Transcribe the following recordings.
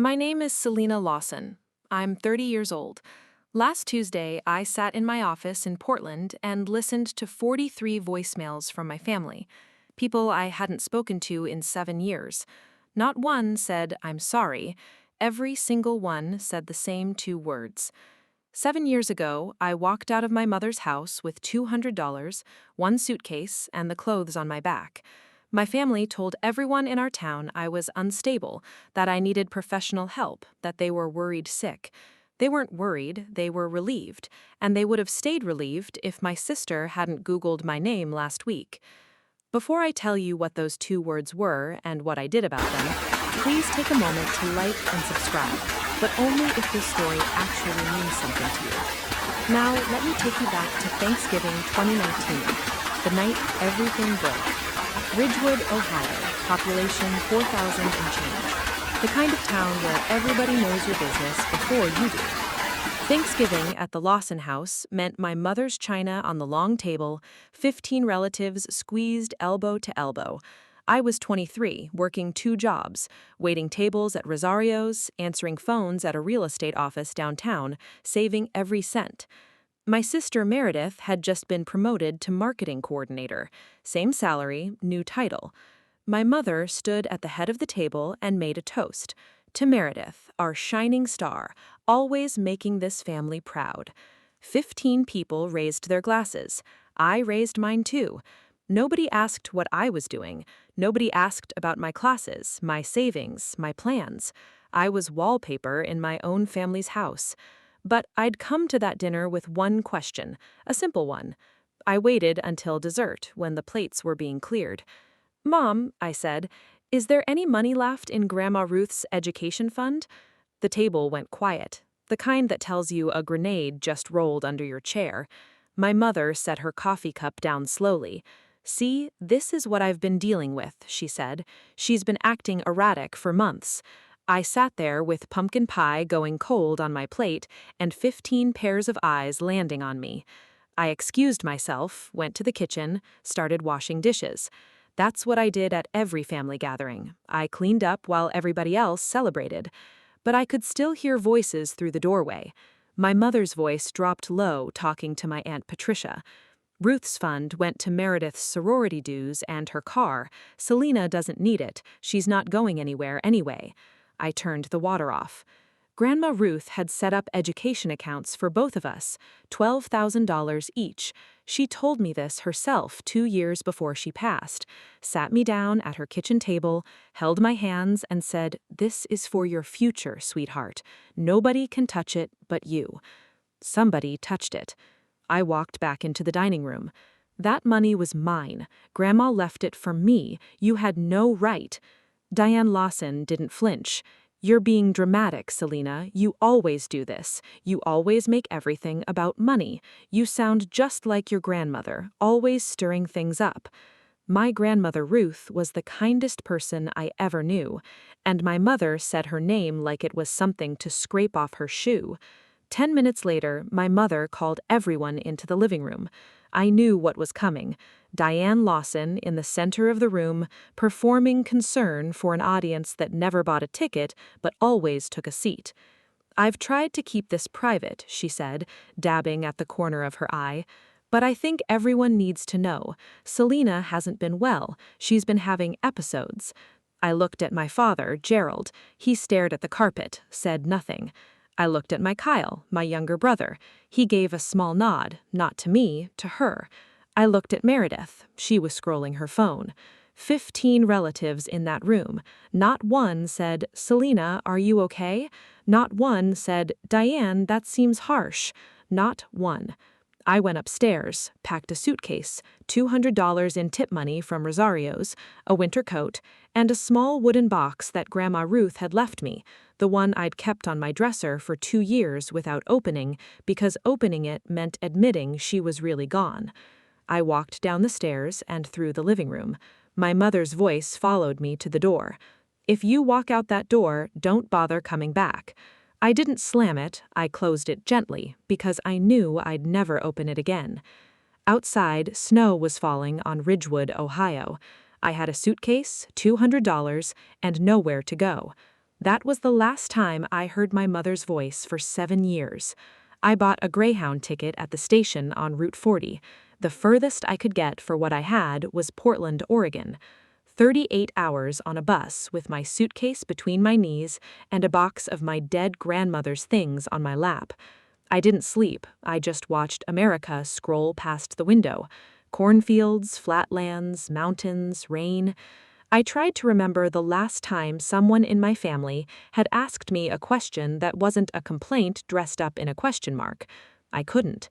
My name is Selena Lawson. I'm 30 years old. Last Tuesday, I sat in my office in Portland and listened to 43 voicemails from my family, people I hadn't spoken to in 7 years. Not one said, "I'm sorry." Every single one said the same two words. 7 years ago, I walked out of my mother's house with $200, one suitcase, and the clothes on my back. My family told everyone in our town I was unstable, that I needed professional help, that they were worried sick. They weren't worried, they were relieved, and they would have stayed relieved if my sister hadn't Googled my name last week. Before I tell you what those two words were and what I did about them, please take a moment to like and subscribe, but only if this story actually means something to you. Now, let me take you back to Thanksgiving 2019, the night everything broke. Ridgewood, Ohio, population 4,000 and change. The kind of town where everybody knows your business before you do. Thanksgiving at the Lawson house meant my mother's china on the long table, 15 relatives squeezed elbow to elbow. I was 23, working two jobs, waiting tables at Rosario's, answering phones at a real estate office downtown, saving every cent. My sister Meredith had just been promoted to marketing coordinator. Same salary, new title. My mother stood at the head of the table and made a toast. To Meredith, our shining star, always making this family proud. 15 people raised their glasses. I raised mine too. Nobody asked what I was doing. Nobody asked about my classes, my savings, my plans. I was wallpaper in my own family's house. But I'd come to that dinner with one question, a simple one. I waited until dessert, when the plates were being cleared. "Mom," I said, "is there any money left in Grandma Ruth's education fund?" The table went quiet, the kind that tells you a grenade just rolled under your chair. My mother set her coffee cup down slowly. "See, this is what I've been dealing with," she said. "She's been acting erratic for months." I sat there with pumpkin pie going cold on my plate and 15 pairs of eyes landing on me. I excused myself, went to the kitchen, started washing dishes. That's what I did at every family gathering. I cleaned up while everybody else celebrated. But I could still hear voices through the doorway. My mother's voice dropped low, talking to my Aunt Patricia. Ruth's fund went to Meredith's sorority dues and her car. Selena doesn't need it. She's not going anywhere anyway. I turned the water off. Grandma Ruth had set up education accounts for both of us, $12,000 each. She told me this herself 2 years before she passed, sat me down at her kitchen table, held my hands and said, "This is for your future, sweetheart. Nobody can touch it but you." Somebody touched it. I walked back into the dining room. "That money was mine. Grandma left it for me. You had no right." Diane Lawson didn't flinch. "You're being dramatic, Selena. You always do this. You always make everything about money. You sound just like your grandmother, always stirring things up." My grandmother Ruth was the kindest person I ever knew, and my mother said her name like it was something to scrape off her shoe. 10 minutes later, my mother called everyone into the living room. I knew what was coming. Diane Lawson in the center of the room, performing concern for an audience that never bought a ticket but always took a seat. "I've tried to keep this private," she said, dabbing at the corner of her eye. "But I think everyone needs to know. Selena hasn't been well. She's been having episodes." I looked at my father, Gerald. He stared at the carpet, said nothing. I looked at my Kyle, my younger brother. He gave a small nod, not to me, to her. I looked at Meredith. She was scrolling her phone. 15 relatives in that room. Not one said, "Selena, are you okay?" Not one said, "Diane, that seems harsh." Not one. I went upstairs, packed a suitcase, $200 in tip money from Rosario's, a winter coat, and a small wooden box that Grandma Ruth had left me, the one I'd kept on my dresser for 2 years without opening, because opening it meant admitting she was really gone. I walked down the stairs and through the living room. My mother's voice followed me to the door. "If you walk out that door, don't bother coming back." I didn't slam it, I closed it gently, because I knew I'd never open it again. Outside, snow was falling on Ridgewood, Ohio. I had a suitcase, $200, and nowhere to go. That was the last time I heard my mother's voice for 7 years. I bought a Greyhound ticket at the station on Route 40. The furthest I could get for what I had was Portland, Oregon. 38 hours on a bus with my suitcase between my knees and a box of my dead grandmother's things on my lap. I didn't sleep, I just watched America scroll past the window. Cornfields, flatlands, mountains, rain. I tried to remember the last time someone in my family had asked me a question that wasn't a complaint dressed up in a question mark. I couldn't.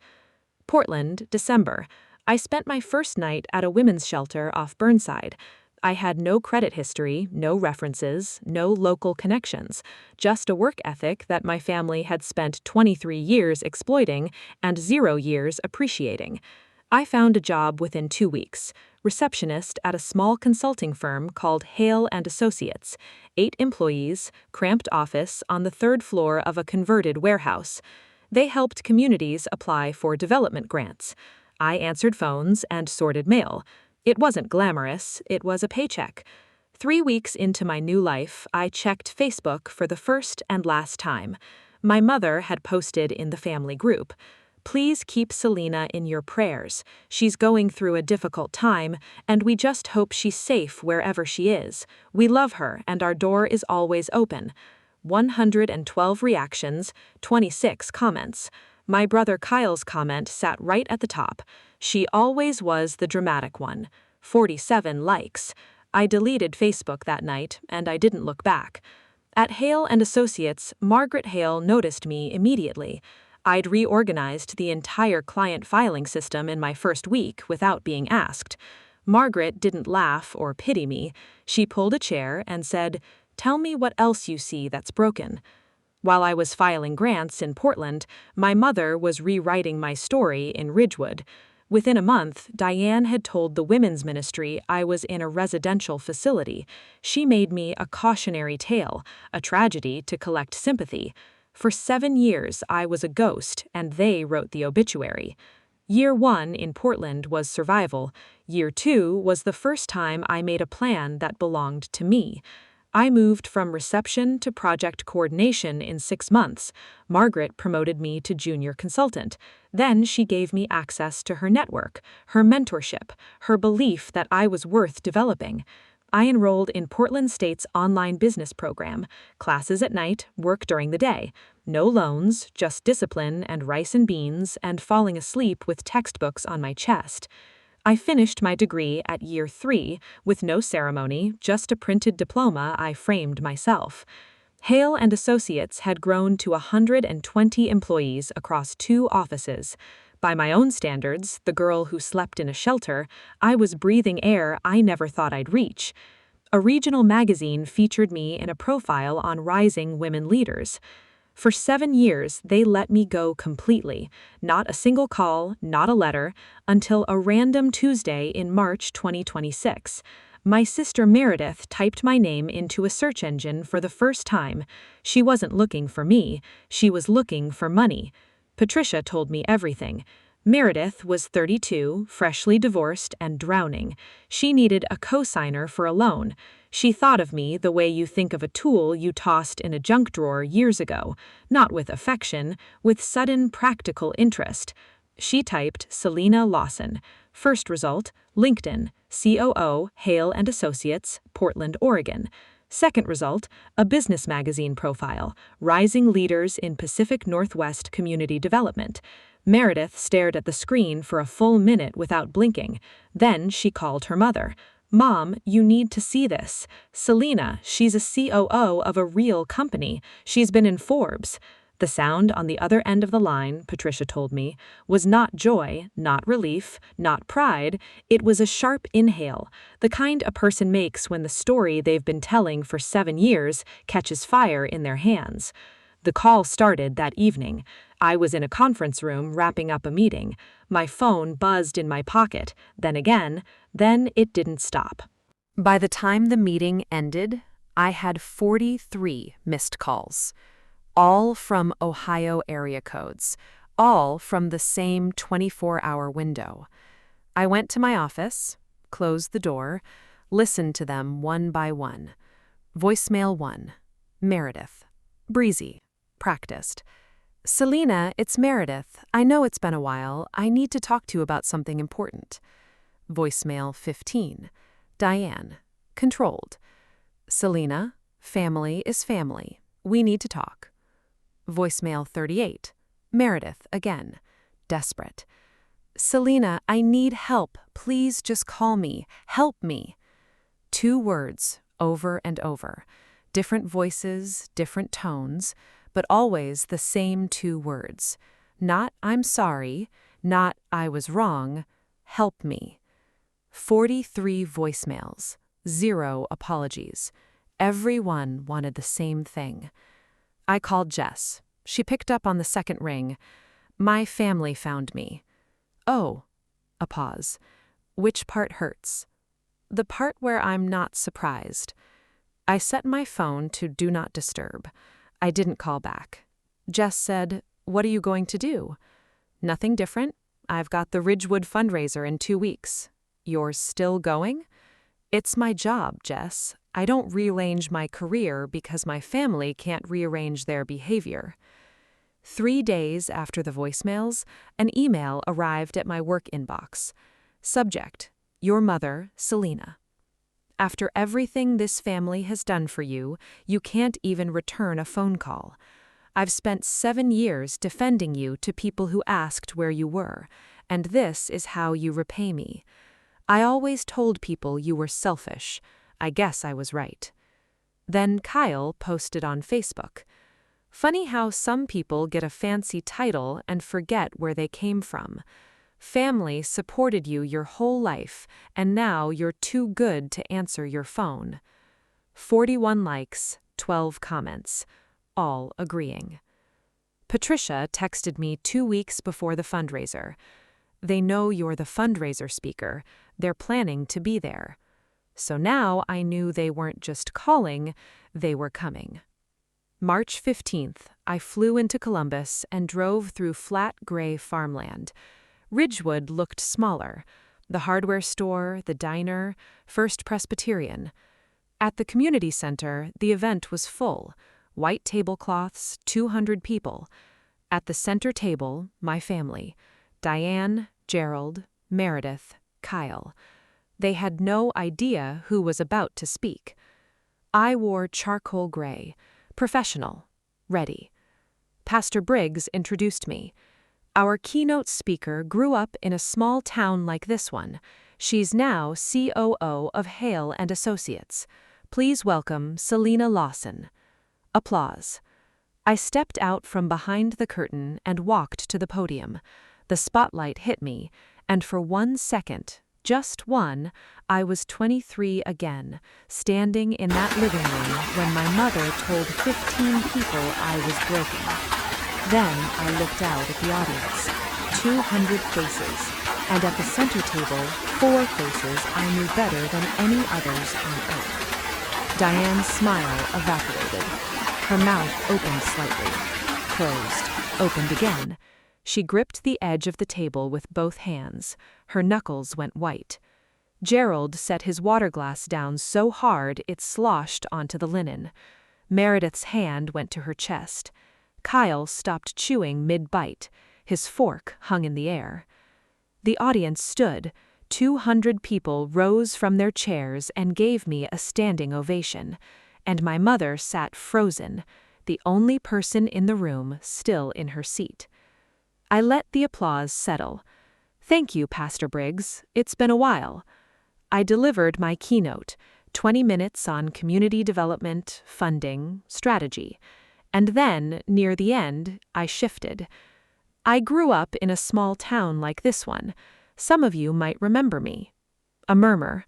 Portland, December. I spent my first night at a women's shelter off Burnside. I had no credit history, no references, no local connections, just a work ethic that my family had spent 23 years exploiting and 0 years appreciating. I found a job within 2 weeks, receptionist at a small consulting firm called Hale and Associates, 8 employees, cramped office on the 3rd floor of a converted warehouse. They helped communities apply for development grants. I answered phones and sorted mail. It wasn't glamorous, it was a paycheck. 3 weeks into my new life, I checked Facebook for the first and last time. My mother had posted in the family group, "Please keep Selena in your prayers. She's going through a difficult time, and we just hope she's safe wherever she is. We love her, and our door is always open." 112 reactions, 26 comments. My brother Kyle's comment sat right at the top. "She always was the dramatic one." 47 likes. I deleted Facebook that night, and I didn't look back. At Hale and Associates, Margaret Hale noticed me immediately. I'd reorganized the entire client filing system in my first week without being asked. Margaret didn't laugh or pity me. She pulled a chair and said, "Tell me what else you see that's broken." While I was filing grants in Portland, my mother was rewriting my story in Ridgewood. Within a month, Diane had told the women's ministry I was in a residential facility. She made me a cautionary tale, a tragedy to collect sympathy. For 7 years, I was a ghost, and they wrote the obituary. Year 1 in Portland was survival. Year 2 was the first time I made a plan that belonged to me. I moved from reception to project coordination in 6 months. Margaret promoted me to junior consultant. Then she gave me access to her network, her mentorship, her belief that I was worth developing. I enrolled in Portland State's online business program, classes at night, work during the day. No loans, just discipline and rice and beans and falling asleep with textbooks on my chest. I finished my degree at year 3 with no ceremony, just a printed diploma I framed myself. Hale and Associates had grown to 120 employees across 2 offices. By my own standards, the girl who slept in a shelter, I was breathing air I never thought I'd reach. A regional magazine featured me in a profile on rising women leaders. For 7 years, they let me go completely. Not a single call, not a letter, until a random Tuesday in March 2026. My sister Meredith typed my name into a search engine for the first time. She wasn't looking for me, she was looking for money. Patricia told me everything. Meredith was 32, freshly divorced and drowning. She needed a co-signer for a loan. She thought of me the way you think of a tool you tossed in a junk drawer years ago, not with affection, with sudden practical interest. She typed Selena Lawson. First result, LinkedIn, COO, Hale and Associates, Portland, Oregon. Second result, a business magazine profile, Rising Leaders in Pacific Northwest Community Development. Meredith stared at the screen for a full minute without blinking. Then she called her mother. "Mom, you need to see this. Selena, she's a COO of a real company. She's been in Forbes." The sound on the other end of the line, Patricia told me, was not joy, not relief, not pride. It was a sharp inhale, the kind a person makes when the story they've been telling for 7 years catches fire in their hands. The call started that evening. I was in a conference room wrapping up a meeting. My phone buzzed in my pocket, then again, then it didn't stop. By the time the meeting ended, I had 43 missed calls. All from Ohio area codes, all from the same 24-hour window. I went to my office, closed the door, listened to them one by one. Voicemail 1. Meredith. Breezy. Practiced. Selena, it's Meredith. I know it's been a while. I need to talk to you about something important. Voicemail 15. Diane. Controlled. Selena, family is family. We need to talk. Voicemail 38. Meredith again. Desperate. Selena, I need help. Please just call me. Help me. 2 words, over and over. Different voices, different tones, but always the same 2 words. Not I'm sorry, not I was wrong. Help me. 43 voicemails, 0 apologies. Everyone wanted the same thing. I called Jess. She picked up on the second ring. My family found me. Oh, a pause. Which part hurts? The part where I'm not surprised. I set my phone to do not disturb. I didn't call back. Jess said, "What are you going to do?" "Nothing different. I've got the Ridgewood fundraiser in 2 weeks. You're still going?" "It's my job, Jess. I don't rearrange my career because my family can't rearrange their behavior." 3 days after the voicemails, an email arrived at my work inbox. Subject: Your mother, Selena. After everything this family has done for you, you can't even return a phone call. I've spent 7 years defending you to people who asked where you were, and this is how you repay me. I always told people you were selfish. I guess I was right. Then Kyle posted on Facebook. Funny how some people get a fancy title and forget where they came from. Family supported you your whole life, and now you're too good to answer your phone. 41 likes, 12 comments, all agreeing. Patricia texted me 2 weeks before the fundraiser. They know you're the fundraiser speaker. They're planning to be there. So now I knew they weren't just calling, they were coming. March 15th, I flew into Columbus and drove through flat gray farmland. Ridgewood looked smaller. The hardware store, the diner, First Presbyterian. At the community center, the event was full. White tablecloths, 200 people. At the center table, my family. Diane, Gerald, Meredith, Kyle. They had no idea who was about to speak. I wore charcoal gray. Professional. Ready. Pastor Briggs introduced me. Our keynote speaker grew up in a small town like this one. She's now COO of Hale and Associates. Please welcome Selena Lawson. Applause. I stepped out from behind the curtain and walked to the podium. The spotlight hit me, and for 1 second, just one, I was 23 again, standing in that living room when my mother told 15 people I was broken. Then I looked out at the audience, 200 faces, and at the center table, 4 faces I knew better than any others on earth. Diane's smile evaporated. Her mouth opened slightly, closed, opened again. She gripped the edge of the table with both hands. Her knuckles went white. Gerald set his water glass down so hard it sloshed onto the linen. Meredith's hand went to her chest. Kyle stopped chewing mid-bite. His fork hung in the air. The audience stood. 200 people rose from their chairs and gave me a standing ovation. And my mother sat frozen, the only person in the room still in her seat. I let the applause settle. Thank you, Pastor Briggs. It's been a while. I delivered my keynote, 20 minutes on community development, funding, strategy. And then, near the end, I shifted. I grew up in a small town like this one. Some of you might remember me. A murmur.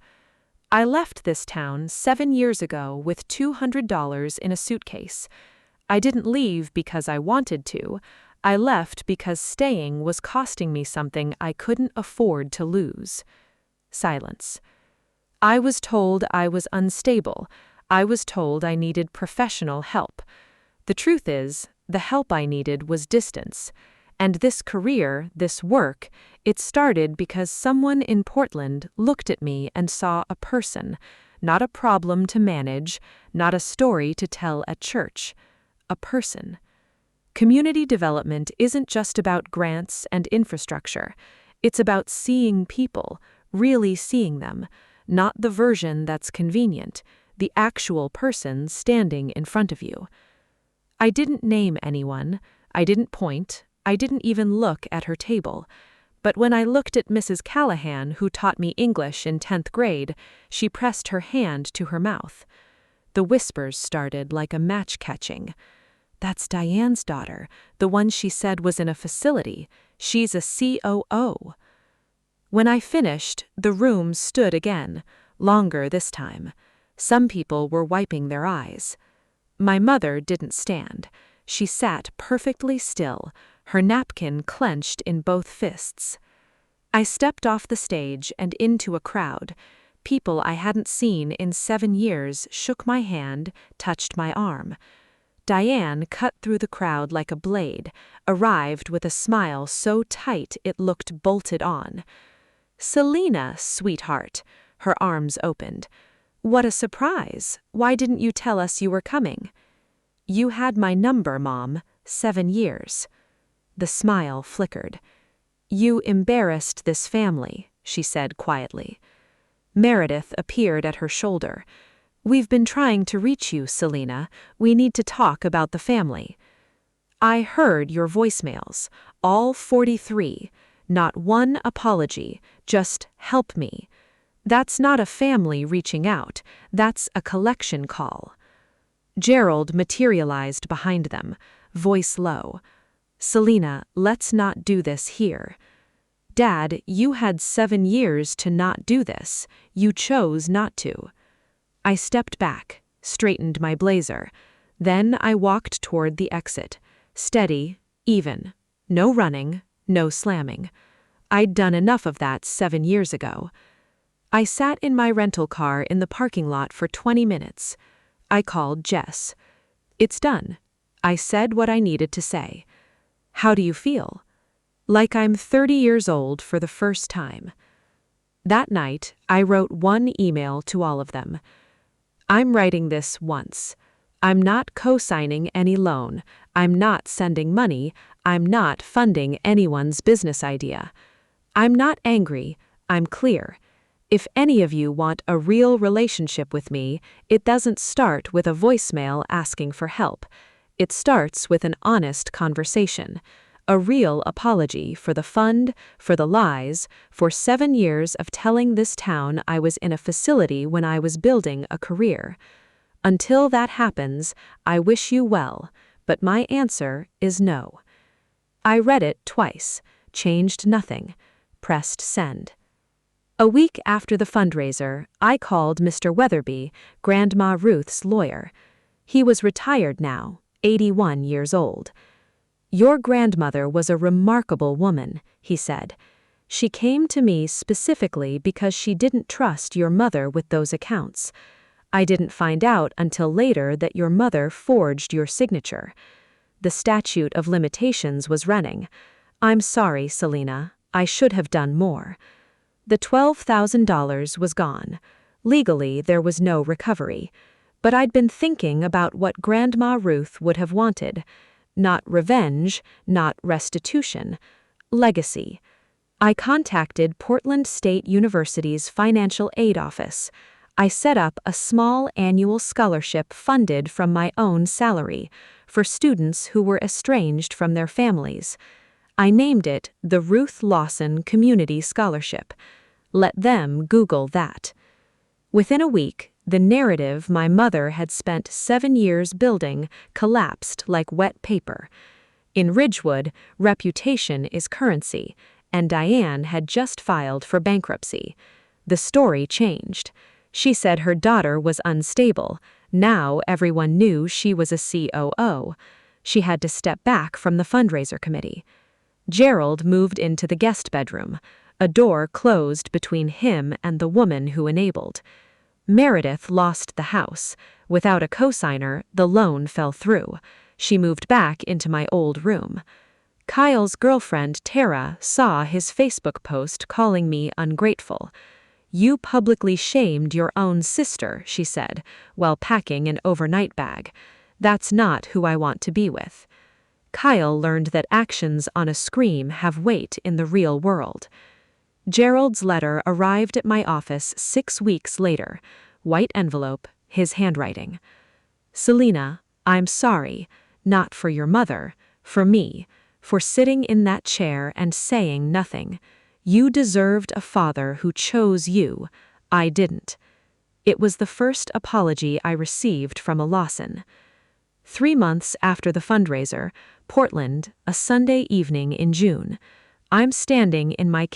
I left this town 7 years ago with $200 in a suitcase. I didn't leave because I wanted to. I left because staying was costing me something I couldn't afford to lose. Silence. I was told I was unstable. I was told I needed professional help. The truth is, the help I needed was distance. And this career, this work, it started because someone in Portland looked at me and saw a person, not a problem to manage, not a story to tell at church. A person. Community development isn't just about grants and infrastructure. It's about seeing people, really seeing them, not the version that's convenient, the actual person standing in front of you. I didn't name anyone, I didn't point, I didn't even look at her table. But when I looked at Mrs. Callahan, who taught me English in 10th grade, she pressed her hand to her mouth. The whispers started like a match catching. That's Diane's daughter, the one she said was in a facility. She's a COO. When I finished, the room stood again, longer this time. Some people were wiping their eyes. My mother didn't stand. She sat perfectly still, her napkin clenched in both fists. I stepped off the stage and into a crowd. People I hadn't seen in 7 years shook my hand, touched my arm. Diane cut through the crowd like a blade, arrived with a smile so tight it looked bolted on. "Selena, sweetheart," her arms opened. "What a surprise! Why didn't you tell us you were coming?" "You had my number, Mom, 7 years." The smile flickered. "You embarrassed this family," she said quietly. Meredith appeared at her shoulder. "We've been trying to reach you, Selena. We need to talk about the family." "I heard your voicemails, all 43. Not one apology, just help me. That's not a family reaching out, that's a collection call." Gerald materialized behind them, voice low. "Selena, let's not do this here." "Dad, you had 7 years to not do this. You chose not to." I stepped back, straightened my blazer. Then I walked toward the exit. Steady, even. No running, no slamming. I'd done enough of that 7 years ago. I sat in my rental car in the parking lot for 20 minutes. I called Jess. "It's done." I said what I needed to say. "How do you feel?" "Like I'm 30 years old for the first time." That night, I wrote one email to all of them. "I'm writing this once. I'm not co-signing any loan. I'm not sending money. I'm not funding anyone's business idea. I'm not angry. I'm clear. If any of you want a real relationship with me, it doesn't start with a voicemail asking for help. It starts with an honest conversation. A real apology for the fund, for the lies, for 7 years of telling this town I was in a facility when I was building a career. Until that happens, I wish you well, but my answer is no." I read it twice, changed nothing, pressed send. A week after the fundraiser, I called Mr. Weatherby, Grandma Ruth's lawyer. He was retired now, 81 years old. "Your grandmother was a remarkable woman," he said. "She came to me specifically because she didn't trust your mother with those accounts. I didn't find out until later that your mother forged your signature. The statute of limitations was running. I'm sorry, Selena. I should have done more." The $12,000 was gone. Legally, there was no recovery. But I'd been thinking about what Grandma Ruth would have wanted. Not revenge, not restitution. Legacy. I contacted Portland State University's financial aid office. I set up a small annual scholarship funded from my own salary for students who were estranged from their families. I named it the Ruth Lawson Community Scholarship. Let them Google that. Within a week, the narrative my mother had spent 7 years building collapsed like wet paper. In Ridgewood, reputation is currency, and Diane had just filed for bankruptcy. The story changed. She said her daughter was unstable. Now everyone knew she was a COO. She had to step back from the fundraiser committee. Gerald moved into the guest bedroom. A door closed between him and the woman who enabled. Meredith lost the house. Without a cosigner, the loan fell through. She moved back into my old room. Kyle's girlfriend, Tara, saw his Facebook post calling me ungrateful. "You publicly shamed your own sister," she said, while packing an overnight bag. "That's not who I want to be with." Kyle learned that actions on a scream have weight in the real world. Gerald's letter arrived at my office 6 weeks later. White envelope, his handwriting. "Selena, I'm sorry, not for your mother, for me, for sitting in that chair and saying nothing. You deserved a father who chose you. I didn't." It was the first apology I received from a Lawson. 3 months after the fundraiser, Portland, a Sunday evening in June. I'm standing in my